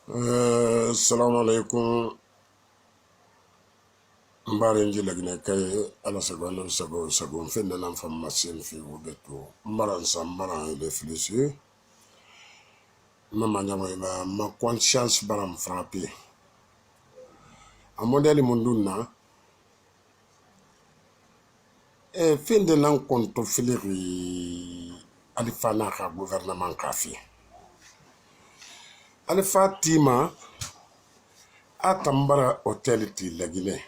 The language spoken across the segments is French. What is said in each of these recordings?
Assalamu alaikum. Mbare nji lagne kay ala sago sago fin de l'enfant masin fi obeto maran sa maran il est fléché mama nyama ma conscience baram frappé a modèle munduna e fin de l'an compte fileri alifa na ka gouvernement kafi alifa tima atambara hotel ti lagine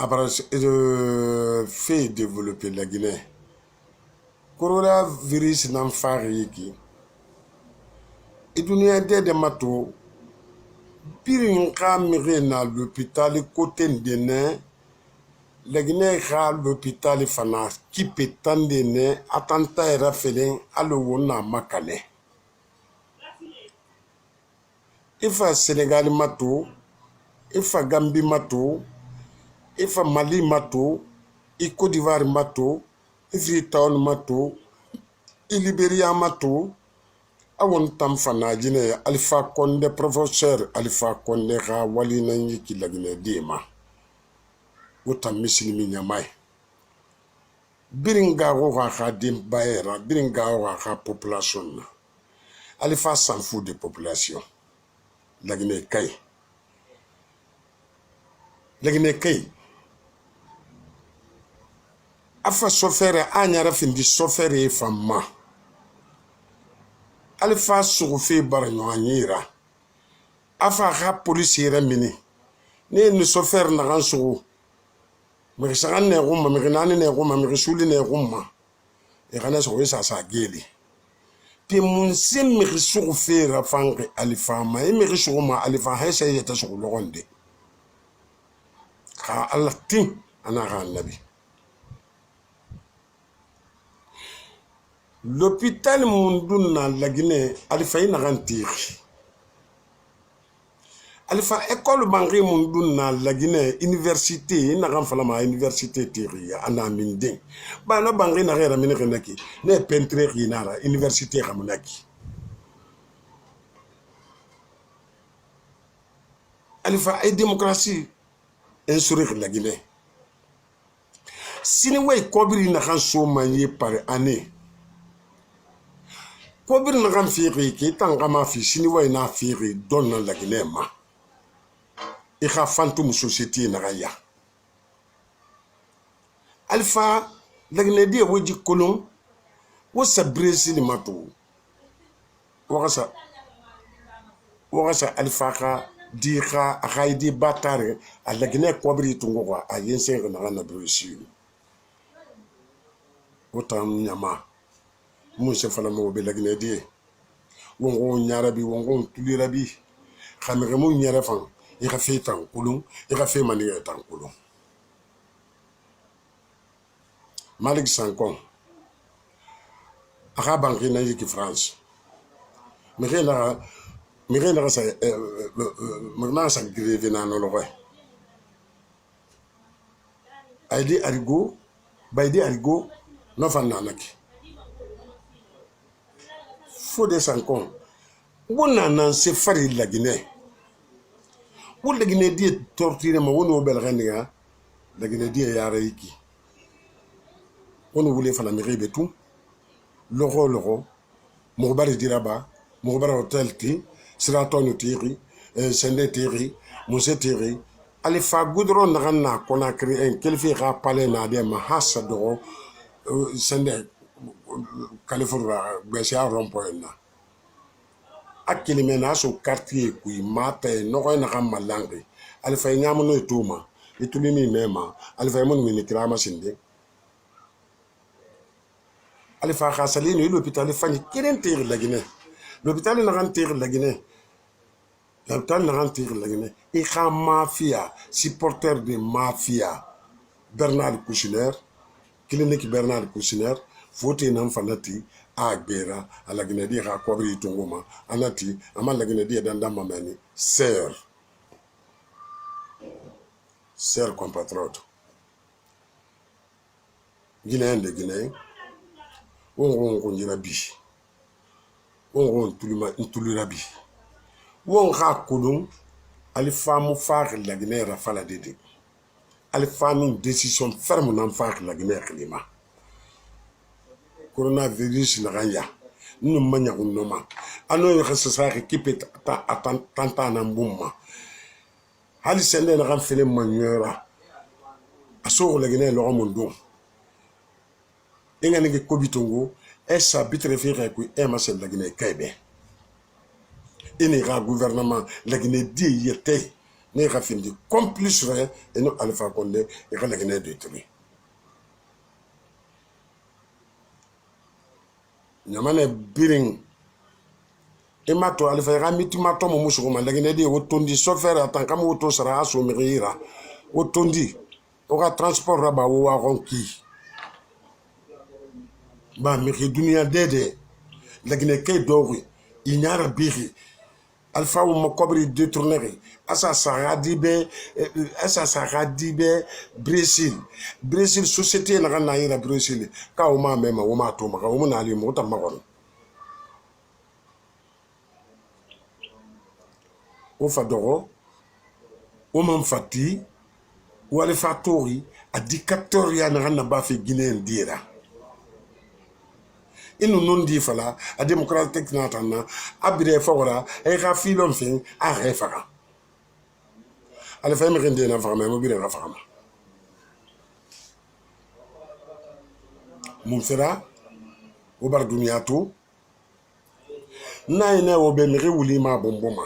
après fait développer la Guinée. Coronavirus n'en fait qui. Et dunia de mato. Pirin kamire na l'hôpital côté de ne. La Guinée a l'hôpital fana qui peut tendre ne. Attentat era felen alo wona makane. Ifa Sénégal mato. Ifa Gambie mato. Ifa Mali mato. I Côte d'Ivoire mato. Freetown mato. I Libéria mato. Awon tam fana jine Alpha Condé professeur Alpha Condé ka wali na yiki lagine dima wotam mislimi nyamai biringa go ka dim baera biringa go ka population Alpha s'en fout de population lagine kay afa sofere anyara findi sofere famma Alpha sugufe baranyira afa ka policier mini ni sofer na kan sugu mi sagan ne gumma mi nani ne gumma mi suli ne gumma e kana so wesa sa geli pi mun sim mi sugu fera fange Alpha ma e mi sugu ma Alpha ha sai ya ta sugu logonde ka Allah tin ana ga nabi l'hôpital mundun na lagine Alpha ina kan tiri Alpha école bangé mundun na lagine université na kan fala ma université tiri ana mindin ba na bangé na gera mini kenaki ne peintre kinara université kamunaki Alpha ay démocratie insurre lagine sini way kobiri na kan so manye par année kobiri na kan fiqi ki tanga ma fi sini way na fiqi don na lagine ma I ka fantum société na ya Alpha lagine dia woji kolon wo sa Brésil mato wakasa Alpha ka di ka akaidi batare a lagine kobiri tungo kwa a yense na Brésil wotam nyama Moussa Falamo be lagine die wongo nyarabi wongo tulirabi khamere mo nyara fan I ka fe tan kulun I ka fe mani tan kulun Malik Sankon aka banki na yiki France Mirela sa magna sa greve na no lowe Aidi Arigo Baidi Arigo no fan nanaki Fodé Sankon wona nan se fari lagine wo lagine die torture ma wono belganiga lagine die yara yiki wono wule fana mi rebe tout logo mo bari diraba mo bari hotel ti siraton tiri sende tiri mose tiri Alpha goudron na Conakry en kelfi ka pale na de ma hasa do sende California besia rompoena akili mena so quartier kui mata no ko na kam malangi Alpha nyamu no tuma itumi mi mema Alpha mon mi nikrama sinde Alpha khasalino l'hôpital fani kiren tir lagine l'hôpital na kan tir lagine l'hôpital na kan tir lagine I kha mafia supporter de mafia Bernard Kouchner clinique Bernard Kouchner fote nan fanati a gbera a lagine di ha kobri tungoma anati ama lagine di danda mamani sœur compatriote Guinéen de Guinée wongo njira bi on tulurabi won ha kolon ali famu faax la Guinée rafala dede ali famu décision ferme nan faax la Guinée klima coronavirus la ganya nous manya unoma ano yo khassa équipe tanta na mbumma hali sende na kan fele manyora aso la Guinée lo mondo inga ngi kobitongo esa bitre fere ku e ma sel la Guinée kaybe ini ga gouvernement la Guinée di yete ne ga findi complice vrai et no Alpha Condé e ga la Guinée détruit nyamane biring emato Alpha ga mitima to mo musugo ma la Guinée di wotondi sofer atan kam woto sara aso mirira wotondi o ga transport raba wo wa ronki ba miri dunia dede la Guinée kay dori inyara biri Alpha ou mokobri détourné asa saradibe Brésil société na na ira Brésil ka o ma mema o ma to ma o na ali mo ta makon o fadoro o man fati o ale fatori a dictateur na ba fi Guinée dira inu non di fala a démocratique natana abire fawara e ga filon fin a refara ale fa mi rende na fama mo bire ga fama mum fera o bar duniato na ina o be mi wuli ma bomboma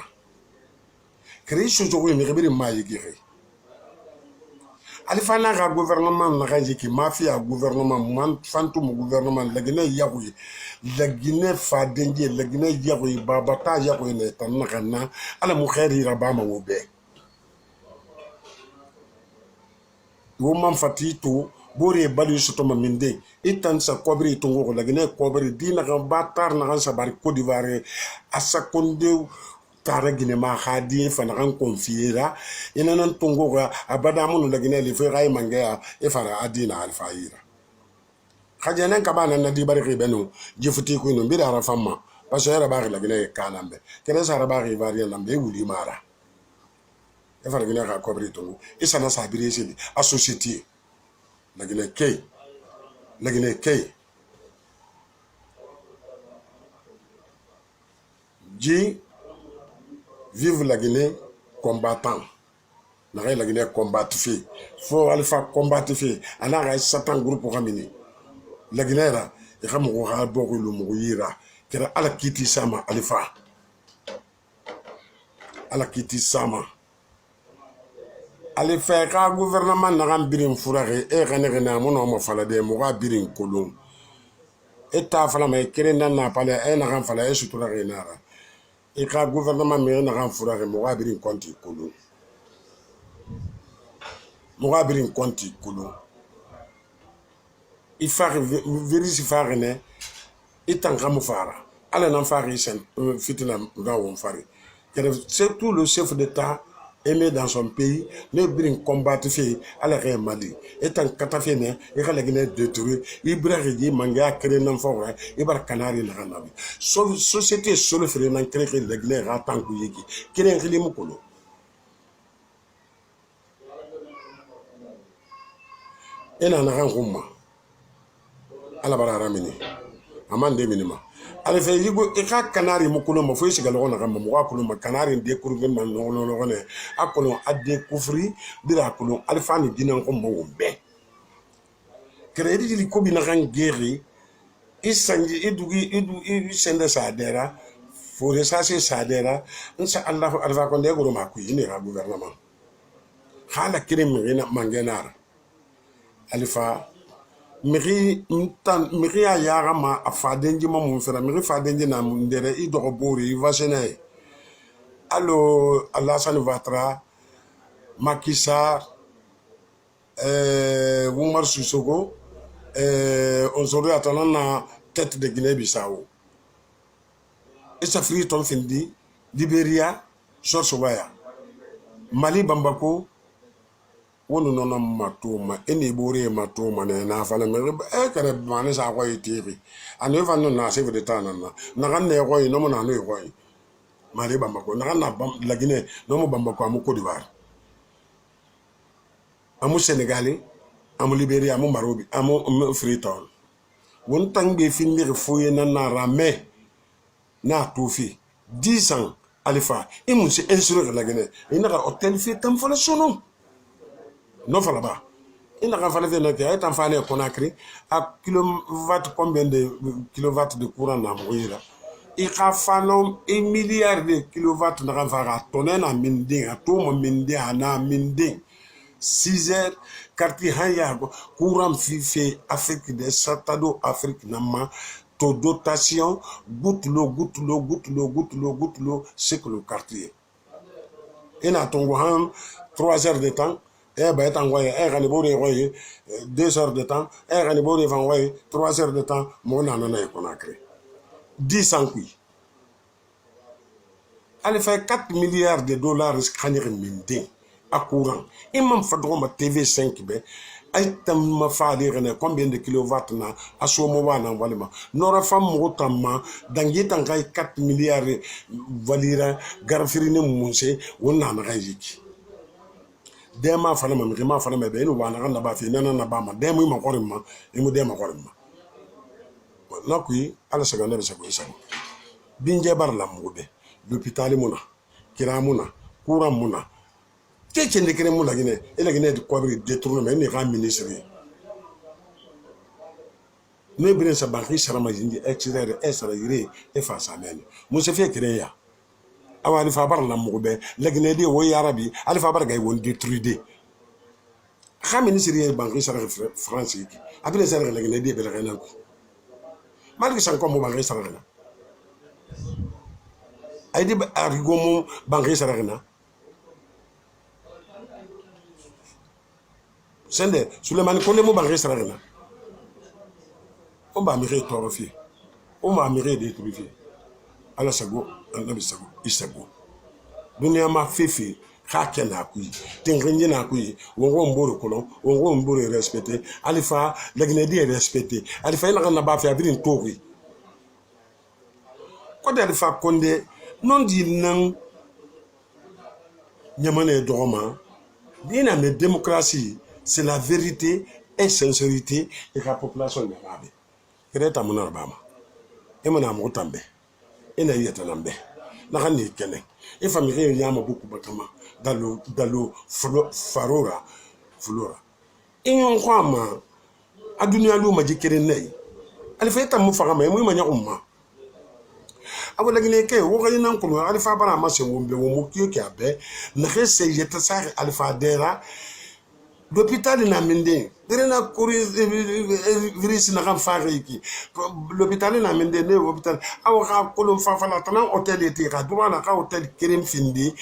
création jo mi rebiri ma yigire Alpha na gouvernement na qui mafia gouvernement man fantum gouvernement la Guinée yahoui la Guinée fadenje la Guinée yahoui babata yahoui ne tanna ala mu khairi rabama wobe wo man fatito bore balu sotoma minde itan sa kobri tongo la Guinée kobri dina ga batar na sa bari Côte d'Ivoire asa konde tara Guinée ma khadi fana kan confiera ina nan tongo ga abada mun la Guinée le fera mangaya e fara adina alfaira khajenen kabana na di bari benu jifuti ko no bidara famma parce que era bari la Guinée kanambe kene sara bari varia lambe wuli mara e fara Guinée ka kobri tongo isa na sabiri sili a société la Guinée kay ji vive la Guinée combattant. La Guinée combatif. Faut Alpha combatif. Ana ga satan groupe ramini. La Guinée là, il a mon rapport le mouira. Kera ala kiti sama Alpha. Ala kiti sama. Alpha ka gouvernement na rambirin furare e ganegena mono mo fala de mo ga birin kolon. Eta fala mai kerenda na pale e na ran fala e sutura renara. Et quand le gouvernement me n'a pas fait mon abri compte colon. Mon abri compte colon. Il faut vérifier faire ne. Et tant qu'à me faire. Allez n'en faire ici. Fitina dans on faire. C'est tout le chef d'État aimé dans son pays. Ne brin combattre fait à la reine Mali. Et tant qu'à faire ne. Et quand la Guinée détruit. Il brille manga créé n'en faire. Il va canari na nabi. Société sur le frère n'en crée la Guinée ratan kuyeki. Créé un limu kolo. Et n'en a rien comme à la barra ramini. Amande minima. Ale fe yigo e ka canari mo kuno mo fo siga lo na mo wa kuno ma canari de kurbe man no ne akolo ade kufri dira kuno Alpha ni dinan ko mo wombe crédit li ko bi na kan guerre isanji idu sende sadera fo resase sadera insha Allah Alpha ko de go ma ku yini ra gouvernement hala kirim rina mangenar Alpha miri a yara ma a fadenji ma mun fera miri fadenji na mun dere I dogo bori I vasene allo Alassane Ouattara Macky Sall Oumar Sissoko aujourd'hui attendant na tête de Guinée-Bissau et ça frit ton findi Libéria George Weah Mali Bamako wonu nono matuma eni bore matuma ne na fala me kare mane sa ko itibi anu fa no na se de tana na kan ne ko no mo na no ko mari bamako na kan na la Guinée no mo bamako amu Côte d'Ivoire amu Sénégal amu Libéria amu Marobi amu Freetown won tangbe finir foye na rame na tofi 10 ans alifa imu se instruire la Guinée ina ka hôtel fi tam fala sono non fala ba ina ka fala vena ke ay tam fane Conakry à kilowatt combien de kilowatts de courant na moyira i ka fano 1 milliard de kilowatts na ka fara tonne na minding a to mo minding na minding 6 heures quartier haya courant fi Afrique de Satado Afrique nama to dotation goutte l'eau c'est que le quartier ina tongo han 3 heures de temps ba etangoye gani bore goye 2 heures de temps gani bore van goye 3 heures de temps mo na na Conakry 10 ans qui elle fait 4 milliards de dollars scanner minde à courant imam fadroma TV5 be ay tam ma faade rene combien de kilowatts na asomo wana walima nora fam mo tamma dangi tankay 4 milliards valira garfirine munse wonna na gayiki dema fana ma fana me be no wana kan ba fi nana na ba ma demu ma korima imu dema korima na kuyi ala saganda be sago isago binje bar la mugbe l'hôpital muna kira muna courant muna keke ndekere muna Guinée et la Guinée de quoi détourner mais ni ram ministre ne bien sa banque sera majindi extérieur sera yire e fa sa men mo se fait créer ya awali fa bar la mugbe la Guinée de wo yarabi ali fa bar gay won détruire ram ministre banque sera France ki abile sera la Guinée de be la renan ko malgré ça comme banque sera renan ay di arigo mo banque sera renan sende Souleymane Kondé mo banque sera renan on va mire torofie on va mire détruire ala sago anabi sago isago dunia ma fefe ka na kuyi tengenje na kuyi wongo mboro kolon wongo mboro respecté alifa la Guinée di respecté alifa ina na ba fi abirin toki ko de alifa Kondé non di nan nyamane dogoma dina me démocratie c'est la vérité et sincérité et la population de Rabe kreta mona bama e mona mo tambe ina yeta nambe na hani kene e famille nyama beaucoup bakama dalo flora inyon kwama adunia lu majikere nei alifeta mu fagama mu manya umma abo la Guinée ke wo gani nan kuno alifa bara ma se wombe wo mo kiyo kya be na khese yeta sa alifa dera l'hôpital na minde derena kuri virus na kan faare ki l'hôpital na minde ne hôpital aw ka kolon fa fala tan hôtel eti ka droit na ka hôtel kerim findi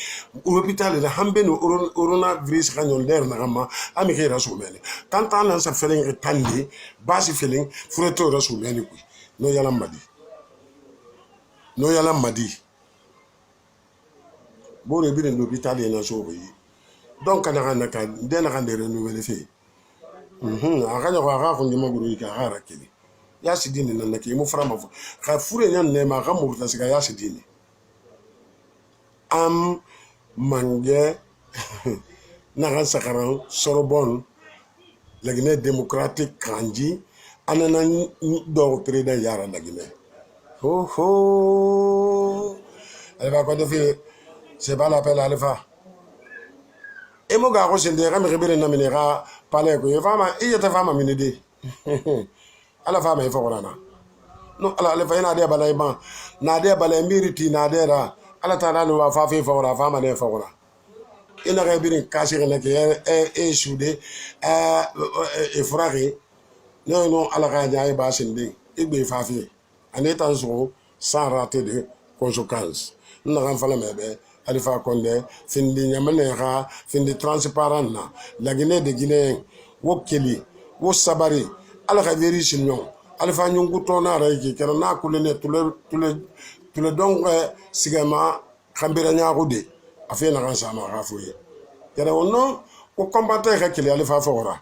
hôpital de hambe no coronavirus kanyon der na kama ami ke rasumene tanta na sa feeling tandi basi feeling fureto rasumene ku no yala madi bo re bi l'hôpital na so yi donc kana ka dena kan de renouveler fi akanya kwa ka kundi maguru ka hara kili ya sidini na nake mu frama ka fure nyan ne ma ka mu ta siga ya sidini am mange na kan sakaran Sorbonne la Guinée démocratique kanji anana do président yara la Guinée elle va pas de faire c'est pas l'appel à l'EFA et mon gars, c'est des rames rebelles na minera palais que femme il était femme minide à la femme il faut rana non ala le fayna de balay ban na de balay miriti na de ra ala ta na wa fa fe fa femme ne fa ora ina ga birin kasire na ke e shude e frère non ala ga jaay ba sindi igbe fa fe en étant sans rater de conséquences na ran fala mebe Alifa Kondé findi nyamanera findi transparent na la Guinée de Guinée wo keli wo sabari ala ka veri sinyon Alifa nyungu tona raiki kera na kulene tule donc sigama khambira nyaako de afena kan sama rafoye kera wono o combattant ka kele ale fa fora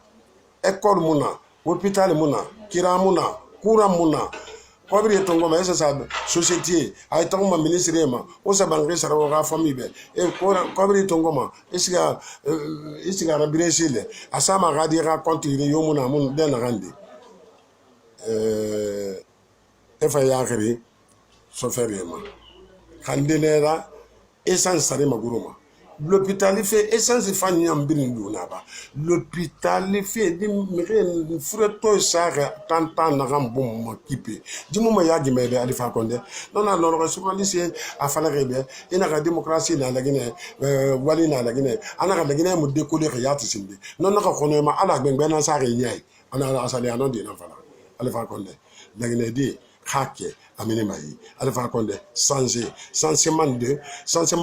école muna hôpital muna kira muna courant muna kobri tongo ma esa sa société ay tongo ma ministre ma o sa banque sara o ga famille be e kobri tongo ma isiga na bresile asama ga di ga compte yo muna mun den randi efa ya khiri so ferema khandenera essence sare maguruma l'hôpital fait essence fani ambini lunaba l'hôpital fait di mire fureto sare tantan na gambum makipe dimu ma yagi mebe alifa konde non non journaliste afala rebe ina ga démocratie na la Guinée wali na la Guinée ana ga la Guinée mu décoller yati sinde non na ko no ma ala gben na sare nyai ana asale anon di na fala alifa konde la Guinée di hake amine mayi alifa konde sensement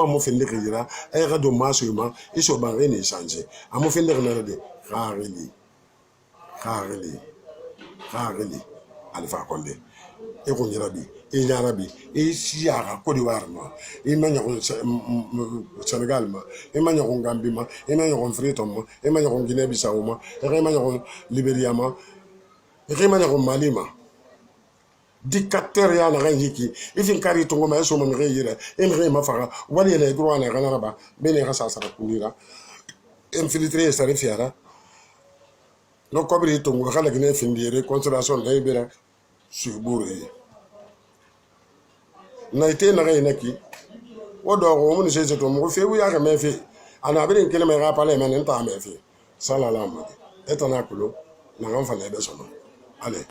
mo finde kira ay rado masuma iso ban reni changer amo finde na de khareli alifa konde e ko nyarabi e nyarabi e siara ko di warma e manya ko Senegal ma e manya ko Gambie ma e manya ko Freetown ma e manya ko Guinée Bissau ma e manya ko Liberia ma e manya ko Mali ma dictateur ya na yiki ifin kari tongo ma so mo ngi yira en ma fara wali le droit na kana ba bene ga sa sara kunira infiltré sa refiara no kobri tongo kala gine findire consolation na ibera sur bouré na ite na ga inaki wodo go mo se to mo fe wu ya ga me fe ana bere kele me ga pale me nta me fe salala ma etana kulo na ngam fa na be so no ale